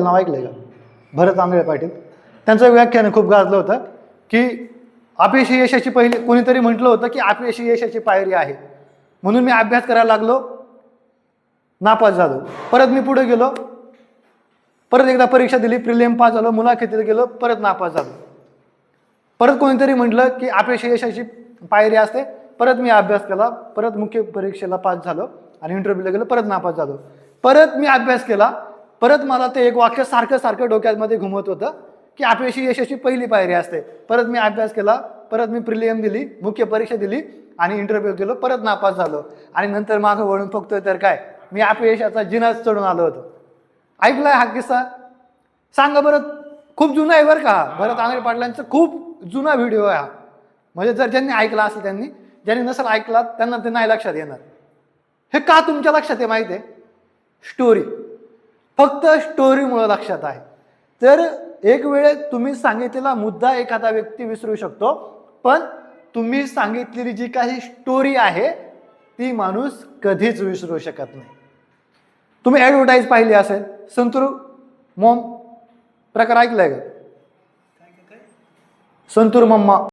नाव ऐकलंय का? भरत आंधळे पाटील. त्यांचं व्याख्यान खूप गाजलं होतं की अपयशी यशाची पहिली, कोणीतरी म्हटलं होतं की अपयशी यशाची पायरी आहे. म्हणून मी अभ्यास करायला लागलो, नापास झालो. परत मी पुढे गेलो, परत एकदा परीक्षा दिली, प्रिलिम पास झालो, मुलाखतीला गेलो, परत नापास झालो. परत कोणीतरी म्हटलं की अपयशी यशाची पायरी असते, परत मी अभ्यास केला, परत मुख्य परीक्षेला पास झालो आणि इंटरव्ह्यूला गेलो, परत नापास झालो. परत मी अभ्यास केला, परत मला ते एक वाक्य सारखं सारखं डोक्यामध्ये घुमत होतं की अपयशी यशाची पहिली पायरी असते. परत मी अभ्यास केला, परत मी प्रिलियम दिली, मुख्य परीक्षा दिली आणि इंटरव्ह्यू गेलो, परत नापास झालो. आणि नंतर मागं वळून बघतोय तर काय, मी अपयशाचा जिनाच चढून आलो होतो. ऐकलाय हा किस्सा? सांगा बरं. खूप जुना आहे बरं का हा. भरत आंधळे पाटलांचा खूप जुना व्हिडिओ आहे हा. म्हणजे जर ज्यांनी ऐकला असेल त्यांनी, ज्यांनी नसेल ऐकला त्यांना ते नाही लक्षात येणार. हे का तुमच्या लक्षात आहे माहिती आहे? स्टोरी. फक्त स्टोरीमुळे लक्षात आहे. तर एक वेळ तुम्ही सांगितलेला मुद्दा एखादा व्यक्ती विसरू शकतो, पण तुम्ही सांगितलेली जी काही स्टोरी आहे ती माणूस कधीच विसरू शकत नाही. तुम्ही ॲडव्हर्टाईज पाहिली असेल, संतूर मॉम प्रकार ऐकलाय का? संतूर मम्मा.